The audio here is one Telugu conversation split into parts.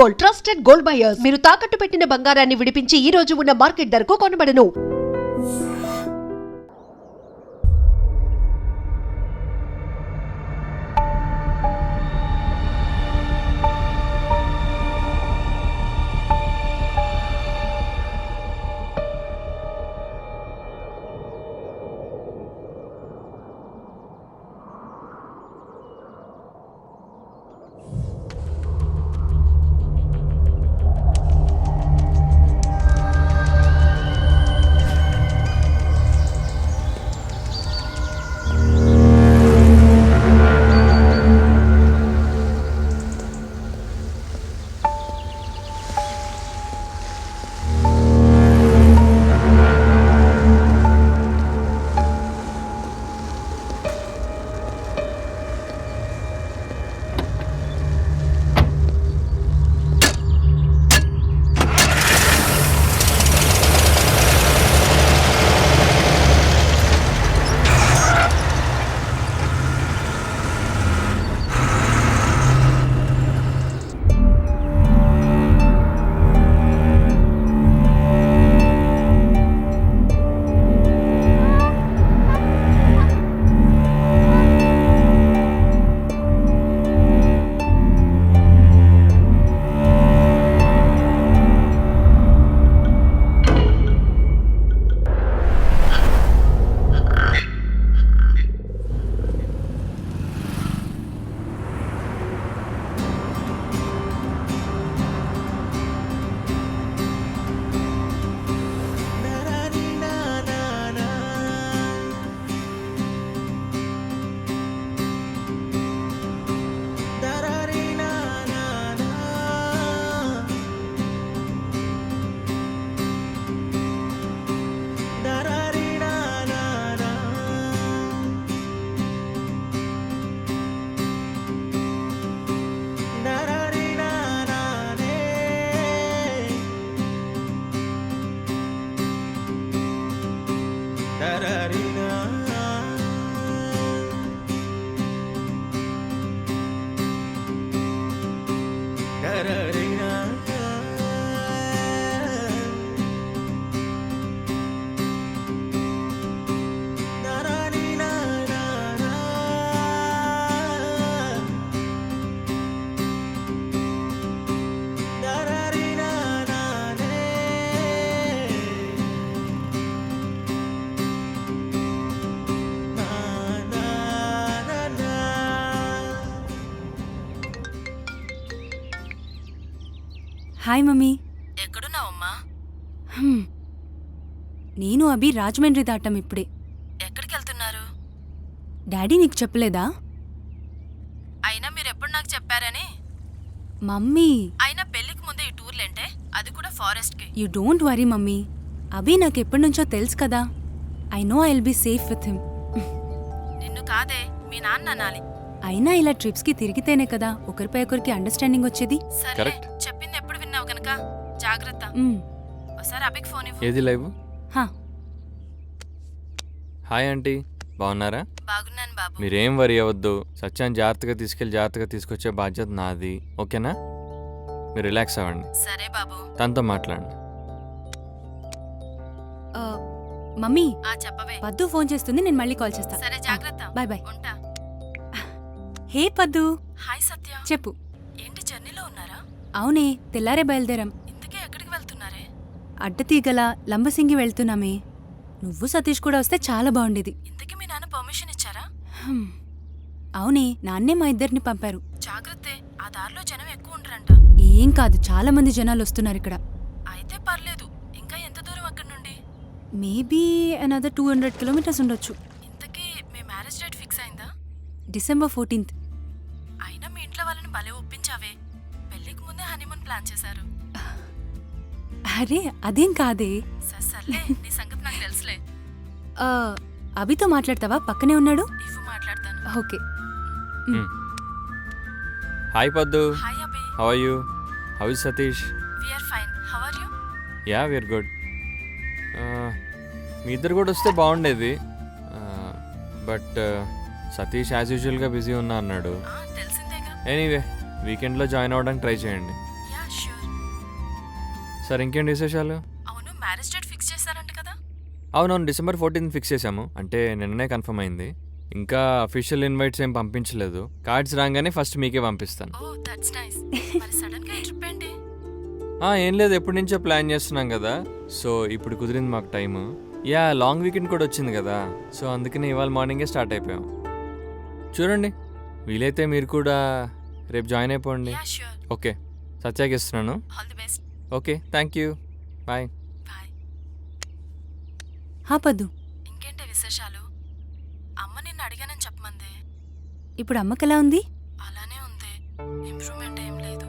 Gold, trusted gold buyers. మీరు తాకట్టు పెట్టిన బంగారాన్ని విడిపించి ఈ రోజు ఉన్న మార్కెట్ ధరకు కొనబడను. Hi mummy. ఎక్కడున్నావమ్మా? నేను అభి రాజమండ్రి దాటాం ఇప్పుడే. ఎక్కడికి వెళ్తున్నారు? డాడీ నీకు చెప్పలేదా? అయినా మీరెప్పుడు నాకు చెప్పారని. మమ్మీ, అయినా పెళ్లికి ముందే ఈ టూర్లేంటే, అది కూడా ఫారెస్ట్కి. You don't worry mummy. Abhi నాకు ఎప్పటి నుంచో తెలుసు కదా. I know I will be safe with him. నిన్ను కాదే, మీ నాన్న అనాలి. అయినా ఇలా ట్రిప్స్కి తిరిగితేనే కదా ఒకరిపై ఒకరికి అండర్స్టాండింగ్ వచ్చేది. సరే, చెప్పింది ఎప్పుడు విన్నావు కనుక జాగ్రత్త. ఒకసారి అభికి ఫోన్ ఇవ్వు. ఏది లైవ్? హా. హాయ్ ఆంటీ, బాగున్నారా? బాగున్నాను బాబు. మీరేం వరి అవ్వద్దు. సత్యాన్ని జాగ్రత్తగా తీసుకెళ్ళి జాగ్రత్తగా తీసుకొచ్చే బాధ్యత నాది, ఓకేనా? మీరు రిలాక్స్ అవ్వండి. సరే బాబు. తనతో మాట్లాడండి. మమ్మీ, చెప్పవే. పద్దు ఫోన్ చేస్తుంది, నేను మళ్ళీ కాల్ చేస్తా. సరే, జాగ్రత్త. Bye bye. ఉంటా. హే పద్దు. హాయ్ సత్య. చెప్పు. ఏంటి జర్నీలో ఉన్నారా? అవునే, తెల్లారే బయలుదేరాం. ఇంతకీ ఎక్కడికి వెళ్తున్నారే? అడ్డతీగల లంబసింగి వెళ్తున్నామే. నువ్వు సతీష్ కూడా వస్తే చాలా బాగుండేది. ఇంతకీ మీ నాన్న పర్మిషన్ ఇచ్చారా? అవునే, నాన్నే మా ఇద్దరిని పంపారు. జాగ్రత్తే, ఆ దారిలో జనం ఎక్కువ ఉండరంట. ఏం కాదు, చాలా మంది జనాలు వస్తున్నారు ఇక్కడ. అయితే పర్లేదు. ఇంకా ఎంత దూరం అక్కడి నుండి? మేబీ అనదర్ 200 కిలోమీటర్స్ ఉండొచ్చు. ఇంతకీ మీ మ్యారేజ్ డేట్ ఫిక్స్ అయిందా? December 14th. అయినా మీ ఇంట్లో వాళ్ళని భలే ఒప్పించావే. పెళ్లికి ముందే హనీమూన్ ప్లాన్ చేశారు. అరే అదేం కాదే. సర్లే, నీ సంగతి నాకు తెలుసులే. అభితో మాట్లాడతావా? పక్కనే ఉన్నాడు. ఇవ్వు, మాట్లాడతాను. Okay. Hi Paddu. Hi Abhi. How are you? How is Satish? We are fine. How are you? Yeah, we are good. మీ ఇద్దరు కూడా వస్తే బాగుండేది, బట్ సతీష్ యాజ్ యూజువల్గా బిజీ ఉన్నా అన్నాడు. తెలిసిందేగా. ఎనీవే, వీకెండ్లో జాయిన్ అవ్వడానికి ట్రై చేయండి. యా సరే ఇంకేంటి విశేషాలు? అవును, మ్యారేజ్ డేట్ ఫిక్స్ చేశారంట కదా? అవునవును, December 14 ఫిక్స్ చేశాము. అంటే నిన్ననే కన్ఫర్మ్ అయింది. ఇంకా అఫీషియల్ ఇన్వైట్స్ ఏం పంపించలేదు. కార్డ్స్ రాగానే ఫస్ట్ మీకే పంపిస్తాను. Oh that's nice. మరి సడన్ గా ఈ ట్రిప్ ఏంటి? ఏం లేదు, ఎప్పటి నుంచో ప్లాన్ చేస్తున్నాం కదా. సో ఇప్పుడు కుదిరింది మాకు టైము. లాంగ్ వీకెండ్ కూడా వచ్చింది కదా. సో అందుకని ఇవాళ మార్నింగే స్టార్ట్ అయిపోయాం. చూడండి, వీలైతే మీరు కూడా రేపు జాయిన్ అయిపోండి. Yeah sure. ఓకే, సత్యాకి ఇస్తున్నాను. All the best. Okay, thank you, bye. Bye. Paddu, ఇంకేంటి విశేషాలు? అమ్మ నిన్ను అడిగానని చెప్పమంది. ఇప్పుడు అమ్మకెలా ఉంది? అలానే ఉంది, ఇంప్రూవ్మెంట్ ఏం లేదు.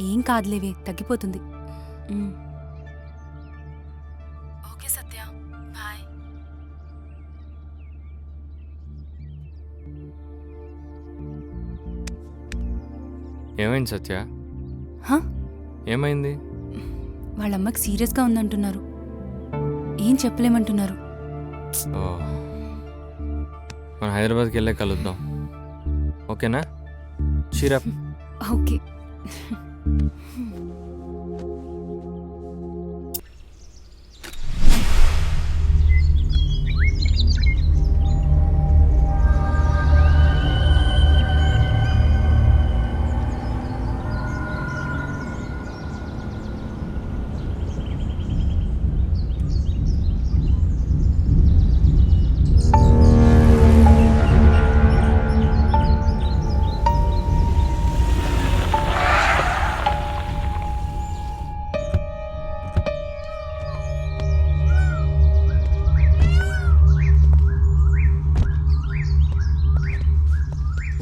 ఏం కాదులేవే, తగ్గిపోతుంది. ఓకే సత్య, బాయ్. ఏమైంది సత్య? హా? ఏమైంది? వాళ్ళమ్మకి సీరియస్గా ఉందంటున్నారు. ఏం చెప్పలేమంటున్నారు. మనం హైదరాబాద్కి వెళ్ళే కలుద్దాం, ఓకేనా? చీరప్. ఓకే.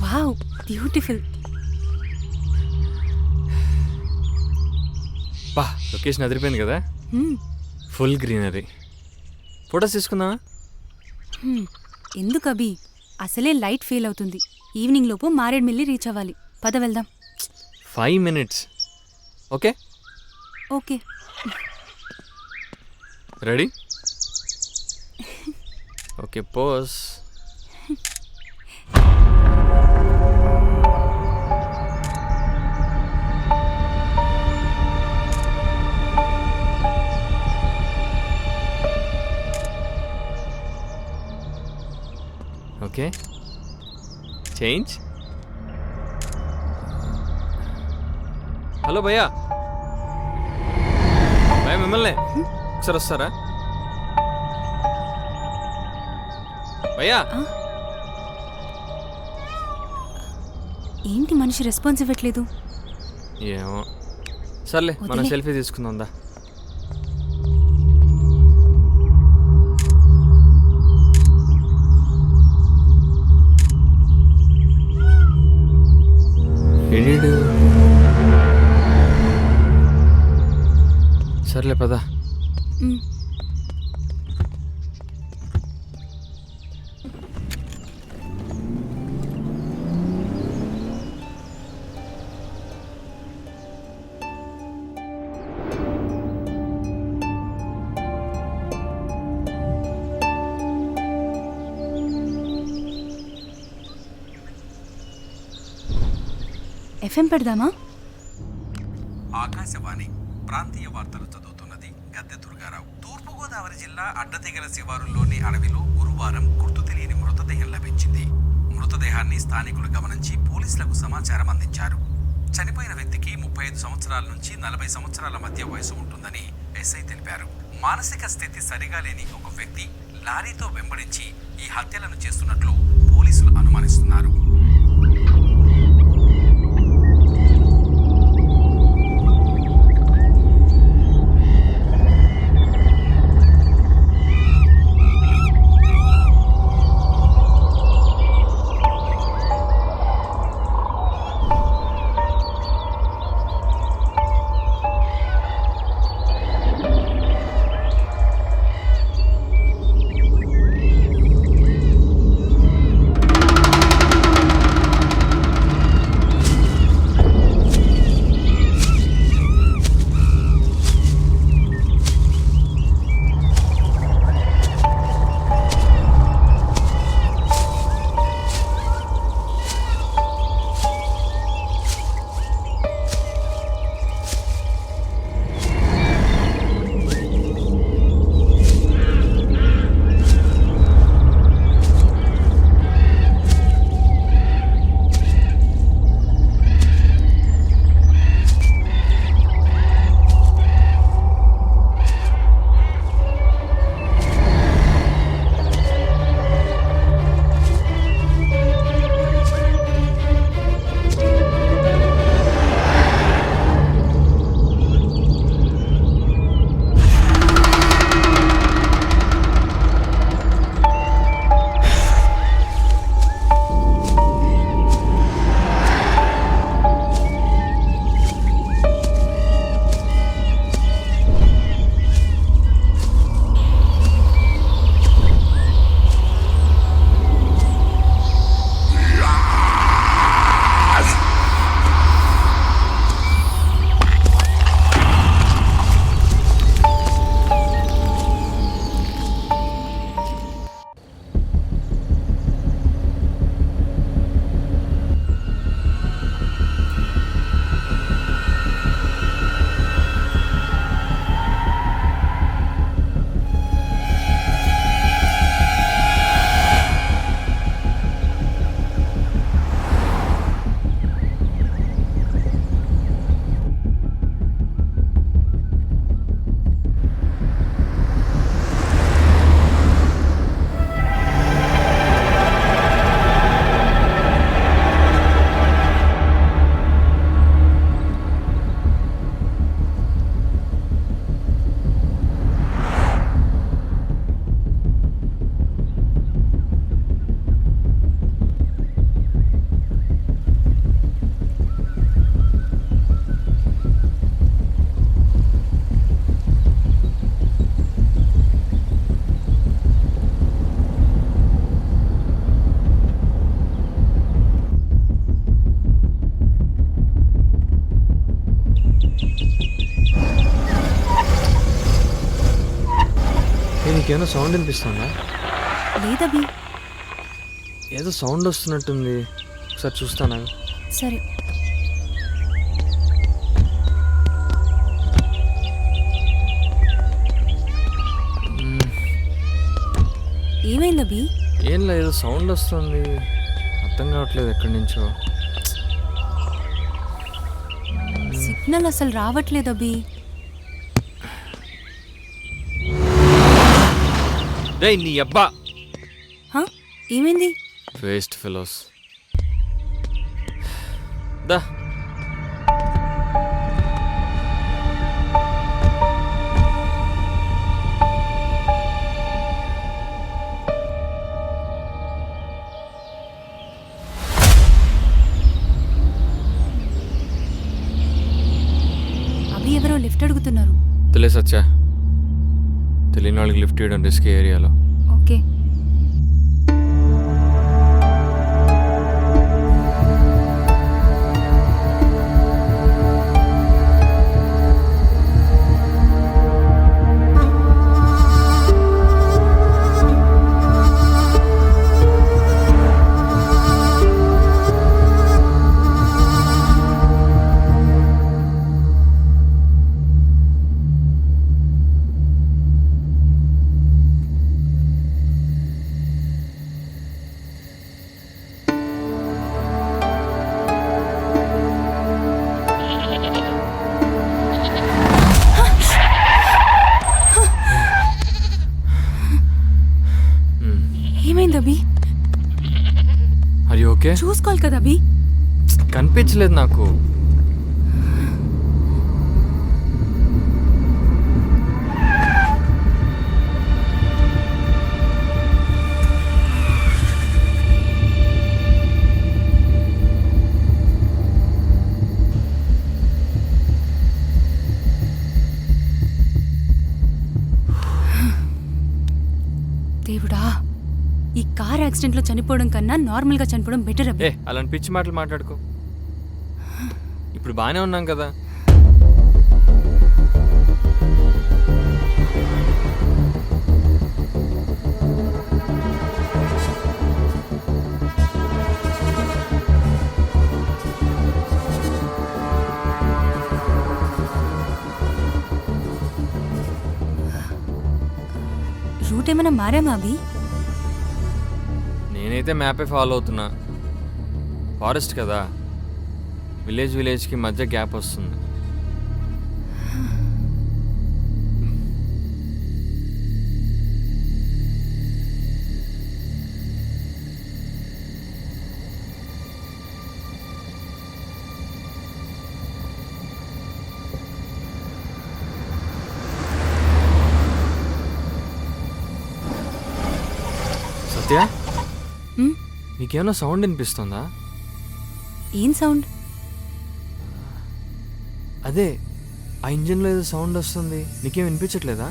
Wow, beautiful. బా, లొకేషన్ అదిరిపోయింది కదా. Full greenery. ఫొటోస్ తీసుకుందామా? ఎందుకు అభి, అసలే లైట్ ఫెయిల్ అవుతుంది. ఈవినింగ్ లోపు మారేడుమిల్లి రీచ్ అవ్వాలి. పద వెళ్దాం. 5 minutes. Okay okay. Ready? Okay, pose. Okay, change. Hello భయ్యా, భయ్యా మిమ్మల్ని ఒకసారి వస్తారా భయ్యా? ఏంటి మనిషి రెస్పాన్స్ ఇవ్వట్లేదు? ఏమో, సర్లే మనం వదిలే. సెల్ఫీ తీసుకుందా. సర్లే పదా. ఎఫ్ఎం పెడదామా? ఆకాశవాణి ప్రాంతీయ వార్తలు చదువుతున్నది గద్దె దుర్గారావు. తూర్పుగోదావరి జిల్లా అడ్డతెగల శివారుల్లోని అడవిలో గురువారం గుర్తు తెలియని మృతదేహం లభించింది. మృతదేహాన్ని స్థానికులు గమనించి పోలీసులకు సమాచారం అందించారు. చనిపోయిన వ్యక్తికి 35 సంవత్సరాల నుంచి 40 సంవత్సరాల మధ్య వయసు ఉంటుందని ఎస్ఐ తెలిపారు. మానసిక స్థితి సరిగా లేని ఒక వ్యక్తి లారీతో వెంబడించి ఈ హత్యలను చేస్తున్నట్లు పోలీసులు అనుమానిస్తున్నారు. నీకేమైనా సౌండ్ వినిపిస్తుందా? లేదభి. ఏదో సౌండ్ వస్తున్నట్టుంది, ఒకసారి చూస్తానా? సరే. ఏమైందభి? ఏం లేదు, సౌండ్ వస్తుంది, అర్థం కావట్లేదు ఎక్కడి నుంచో. సిగ్నల్ అసలు రావట్లేదు అభి. రేయ్ నీ అబ్బా! హ? ఏమైంది? Waste fellows. దా అభి ఎవరో లిఫ్ట్ అడుగుతున్నారు. తెలియ సచ్చా, తెలియని వాళ్ళకి లిఫ్ట్ ఇవ్వడం రిస్క్ ఏరియాలో. ఓకే. ఏమైంది అభి? అది ఓకే? చూసుకోవాలి కదా అభి. కనిపించలేదు నాకు. దేవుడా, ఈ కార్ యాక్సిడెంట్లో చనిపోవడం కన్నా నార్మల్గా చనిపోవడం బెటర్ అభి. అలాంటి పిచ్చి మాటలు మాట్లాడుకో. ఇప్పుడు బాగానే ఉన్నాం కదా. రూట్ ఏమైనా మారామా అభి? నేనైతే మ్యాపే ఫాలో అవుతున్నా. ఫారెస్ట్ కదా, విలేజ్కి మధ్య గ్యాప్ వస్తుంది. సత్య, ఉమ్, నీకేమైనా సౌండ్ వినిపిస్తుందా? ఏం సౌండ్? అదే ఆ ఇంజిన్లో ఏదో సౌండ్ వస్తుంది, నీకేం వినిపించట్లేదా?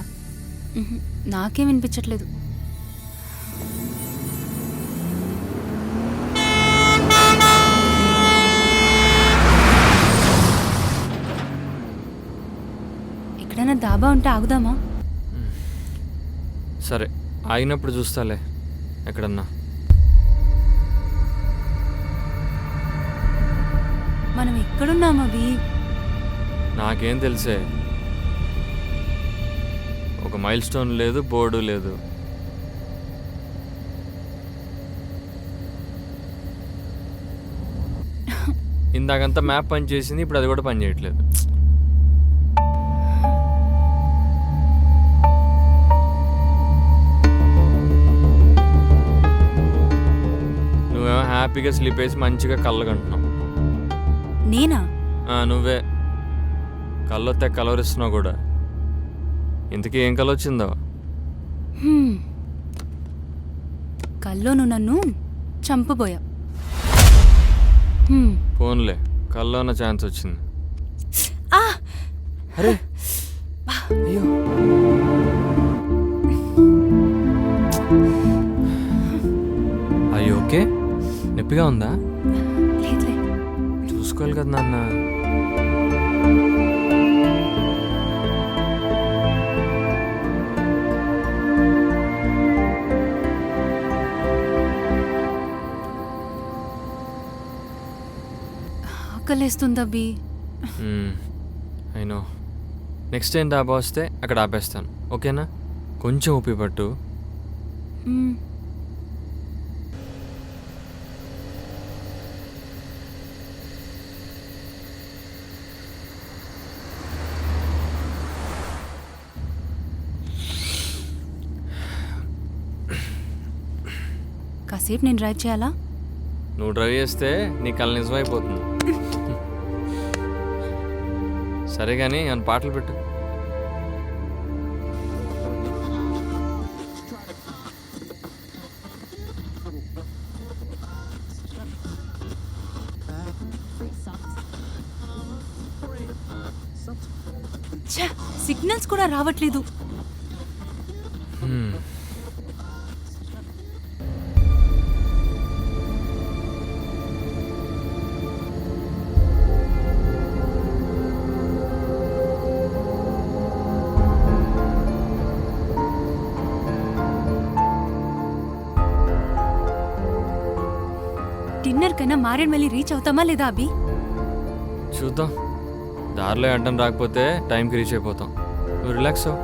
ఉహు, నాకేం వినిపించట్లేదు. ఎక్కడైనా దాబా ఉంటే ఆగుదామా? సరే, ఆగినప్పుడు చూస్తాలే ఎక్కడన్నా. మనం ఎక్కడున్నాం అభి? నాకేం తెలిసే, ఒక మైల్ స్టోన్ లేదు, బోర్డు లేదు. ఇందాకంతా మ్యాప్ పని చేసింది, ఇప్పుడు అది కూడా పని చేయట్లేదు. నువ్వేమో హ్యాపీగా స్లీప్ వేసి మంచిగా కళ్ళగంటున్నావు. నేనా? నువ్వే కళ్ళొత్తే కలవరిస్తున్నావు కూడా. ఇంతకీ ఏం కళ వచ్చిందో? హ్మ్. కల్లో నువ్వు నన్ను చంపబోయా. ఫోన్లే, కల్లోన ఛాన్స్ వచ్చింది. ఆ! అరే అయ్యో, అయ్యో ఓకే? నొప్పిగా ఉందా? లేదులే. చూసుకోవాలి కదా నాన్న. ఆకలేస్తుంది అభి. అయినో నెక్స్ట్ టైం డాబా వస్తే అక్కడ ఆపేస్తాను, ఓకేనా? కొంచెం ఊపి పట్టు. మ్మ్. కాసేపు నేను డ్రైవ్ చేయాలా? నువ్వు డ్రైవ్ చేస్తే నీ కళ నిజమైపోతుంది. సరే కానీ అని పాటలు పెట్టు. ఛ, సిగ్నల్స్ కూడా రావట్లేదు. డిన్నర్ కన్నా మారేడుమల్లి రీచ్ అవుతామా లేదా అభి? చూద్దాం, దారిలో అడ్డం రాకపోతే టైంకి రీచ్ అయిపోతాం. నువ్వు రిలాక్స్ అవ్వు.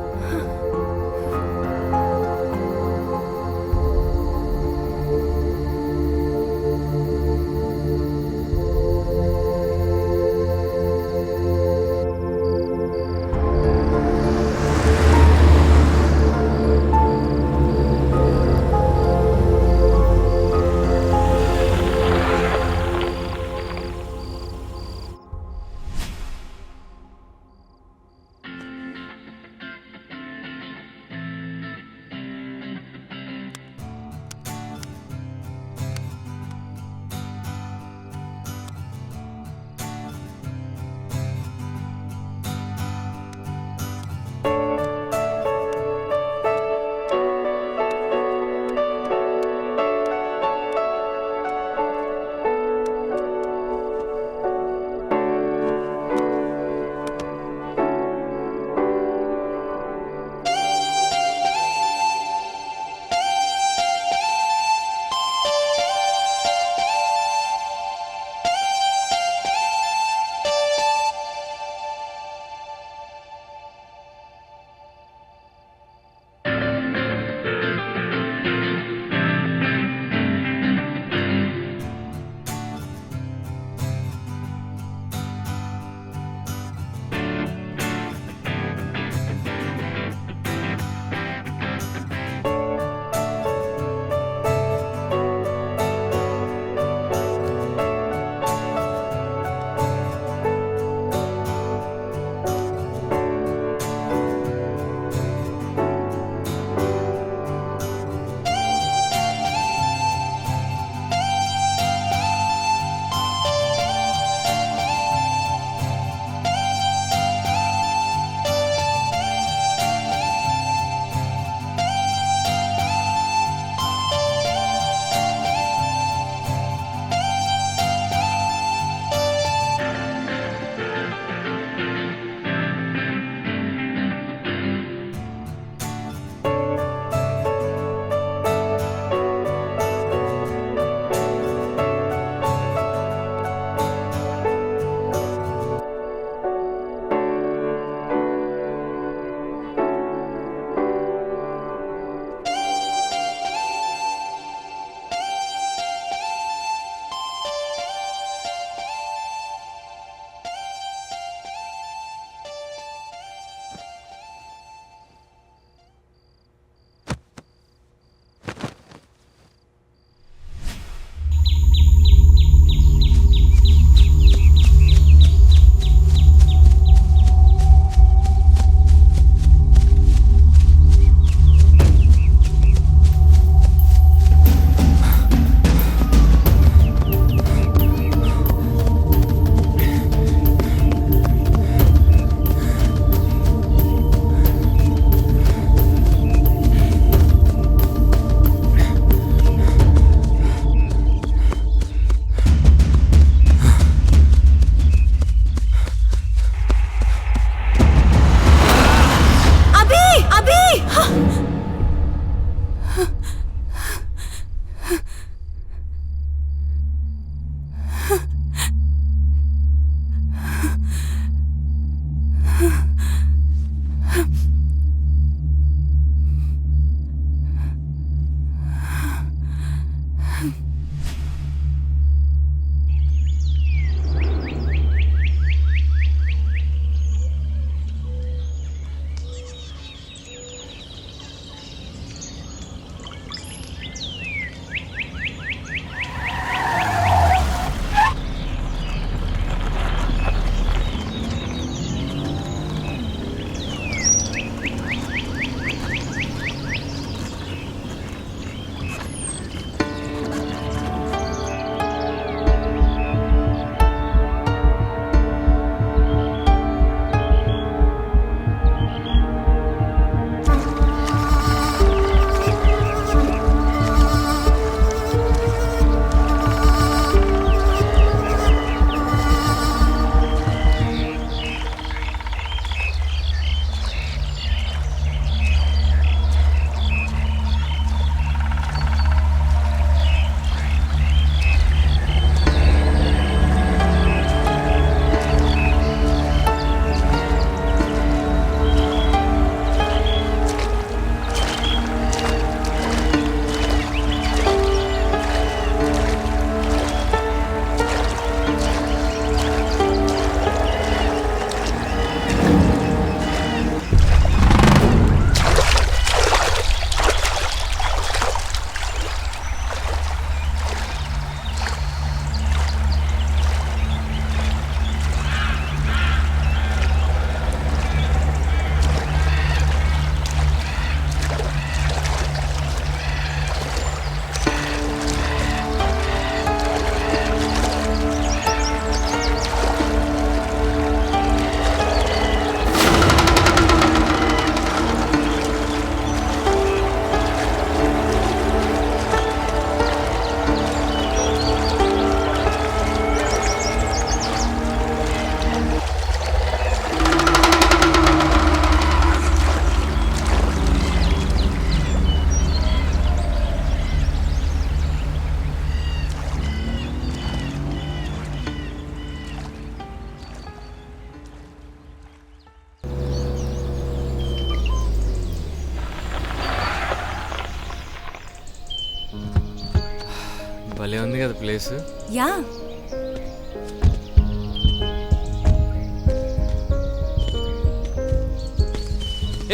భలే ఉంది కదా ప్లేస్. యా,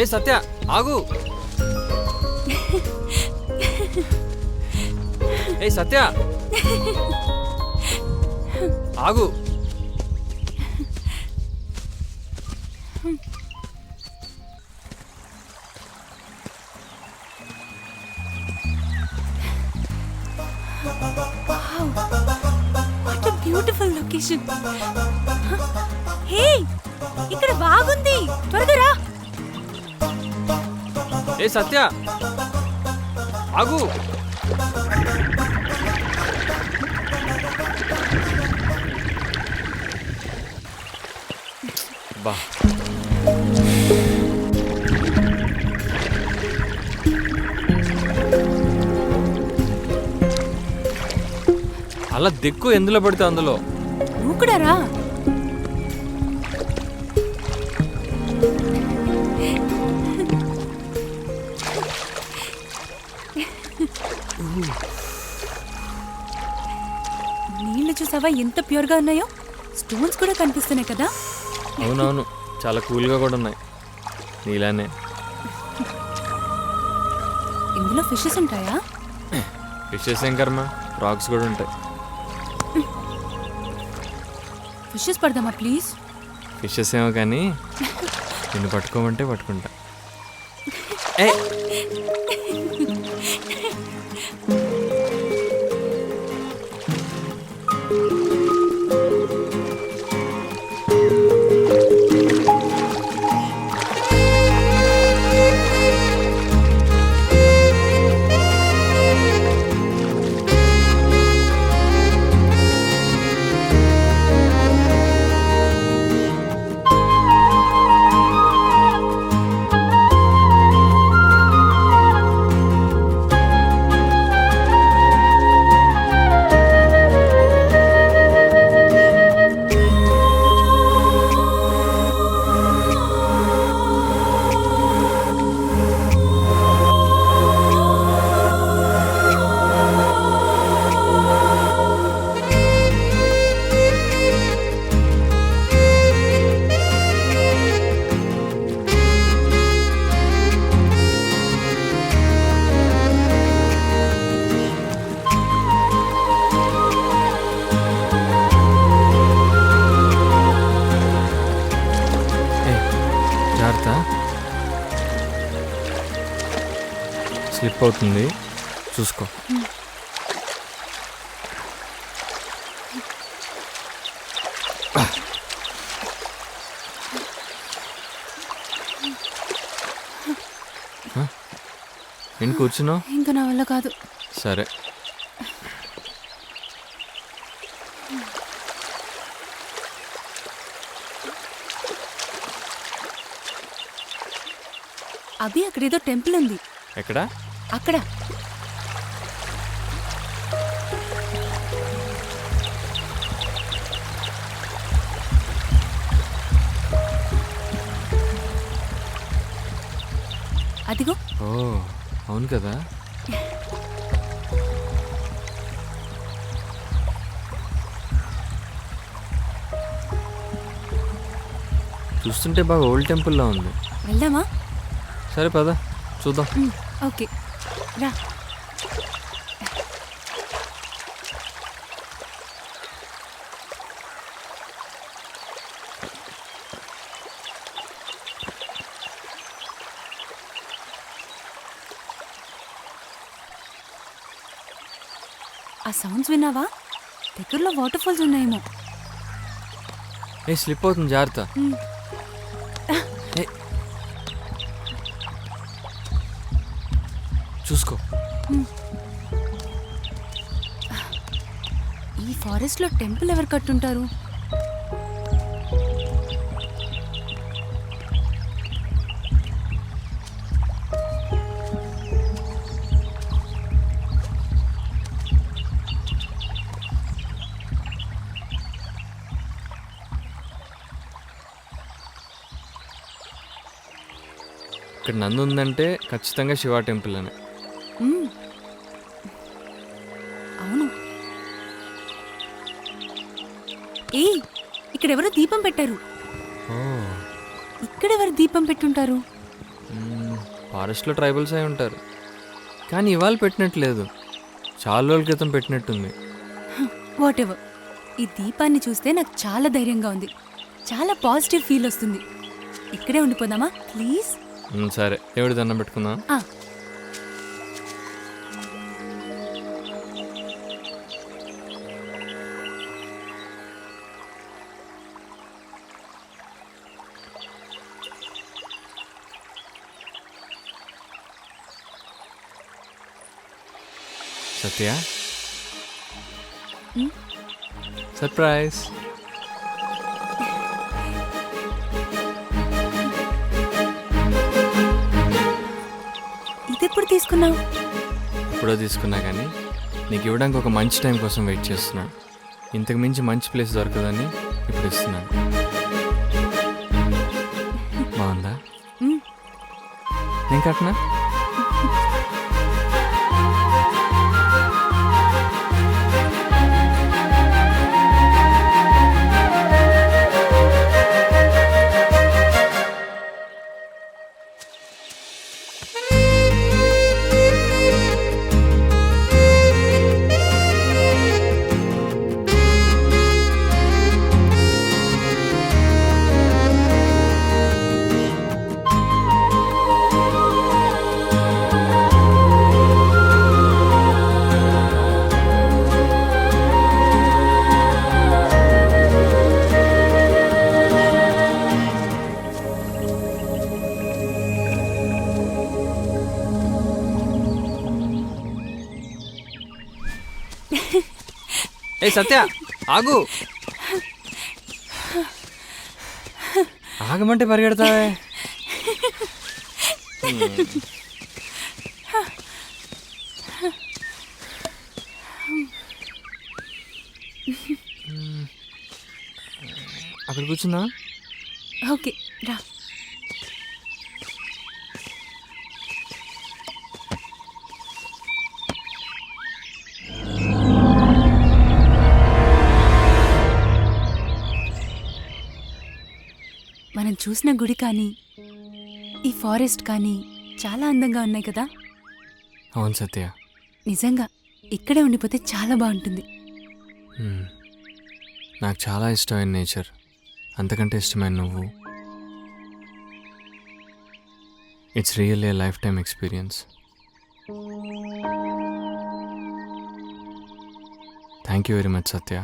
ఏ సత్య ఆగు. ఏ సత్య ఆగు. What a beautiful location. Hey, ఇక్కడ బాగుంది, త్వరగా రా. ఏ సత్య ఆగు. బా అలా దిక్కు ఎందులో పడితే అందులో. నువ్వు కూడా రా. నీళ్ళు చూసావా ఎంత ప్యూర్గా ఉన్నాయో. స్టోన్స్ కూడా కనిపిస్తున్నాయి కదా. అవునవును, చాలా కూల్గా కూడా ఉన్నాయి నీలానే. ఇందులో ఫిషెస్ ఉంటాయా? ఫిషెస్ ఏం కర్మ, ఫ్రాగ్స్ కూడా ఉంటాయి. Fishes పడదామా please? ఫిషెస్ ఏమో కానీ నిన్ను పట్టుకోమంటే పట్టుకుంటా. ఏ స్లిప్ అవుతుంది, చూసుకో. నేను కూర్చున్నావు. ఇంకా నా వల్ల కాదు. సరే. అభి, అక్కడేదో టెంపుల్ ఉంది. ఎక్కడ? అక్కడ. అదిగో. ఓ అవును కదా. చూస్తుంటే బాగా ఓల్డ్ టెంపుల్లా ఉంది. వెళ్దామా? సరే పద చూద్దాం. ఓకే రా. ఆ సౌండ్స్ విన్నావా? దగ్గరలో వాటర్ ఫాల్స్ ఉన్నాయేమో. ఏ స్లిప్ అవుతుంది, జాగ్రత్త. చూసుకో. ఈ ఫారెస్ట్ లో టెంపుల్ ఎవరు కట్టుంటారు? ఇక్కడ నంది ఉందంటే ఖచ్చితంగా శివ టెంపుల్ అని. అవును, ఇక్కడ ఎవరో దీపం పెట్టారు. ఓ, ఇక్కడ ఎవరు దీపం పెట్టుంటారు? ఫారెస్ట్లో ట్రైబల్స్ అయి ఉంటారు. కానీ ఇవాళ పెట్టినట్లేదు, చాలా రోజుల క్రితం పెట్టినట్టుంది. What ever. ఈ దీపాన్ని చూస్తే నాకు చాలా ధైర్యంగా ఉంది, చాలా పాజిటివ్ ఫీల్ వస్తుంది. ఇక్కడే ఉండిపోదామా ప్లీజ్? సరే, దేవుడి దండం పెట్టుకుందాం. సత్య, సర్ప్రైజ్. ఇదెప్పుడు తీసుకున్నావు? ఎప్పుడో తీసుకున్నా, కానీ నీకు ఇవ్వడానికి ఒక మంచి టైం కోసం వెయిట్ చేస్తున్నాను. ఇంతకు మించి మంచి ప్లేస్ దొరకదని ఇప్పుడు ఇస్తున్నాను. బాగుందా? నేను కట్టినా? ఏ సత్య, ఆగు. ఆగమంటే పరిగెడతావే. అక్కడ కూర్చుందా? ఓకే రా. మనం చూసిన గుడి కానీ ఈ ఫారెస్ట్ కానీ చాలా అందంగా ఉన్నాయి కదా. అవును సత్య, నిజంగా ఇక్కడే ఉండిపోతే చాలా బాగుంటుంది. నాకు చాలా ఇష్టమైన నేచర్, అంతకంటే ఇష్టమైన నువ్వు. It's really A life time experience. Thank you very much Satya.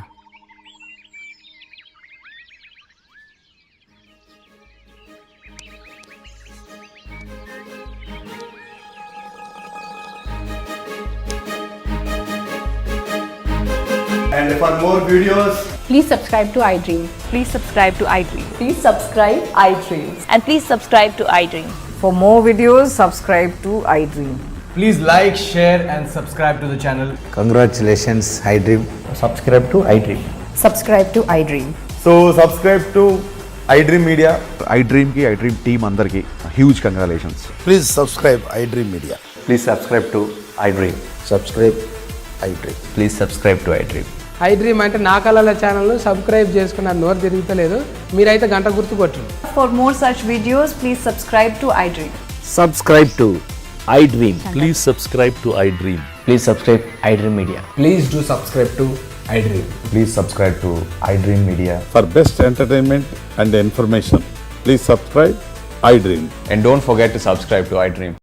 And for more videos, Please subscribe to iDream. Please subscribe to iDream. Please subscribe iDream. And please subscribe to iDream. For more videos, subscribe to iDream. please like, share, and subscribe to the channel. Congratulations, iDream. Subscribe to iDream. Subscribe to iDream. So subscribe to iDream Media. iDream की iDream team अंदर की huge congratulations. Please subscribe iDream Media. Please subscribe to iDream. Subscribe iDream. Please subscribe to iDream. iDream అంటే నా కళల ఛానల్ను సబ్స్క్రైబ్ చేసుకున్న నోరు తిరుగుతలేదు, మీరైతే గంట గుర్తు కొట్టండి. For more such videos, please subscribe to iDream. Subscribe to iDream. Please subscribe to iDream. Please subscribe iDream Media. Please do subscribe to iDream. Please subscribe to iDream Media. For best entertainment and information, please subscribe iDream. And don't forget to subscribe to iDream.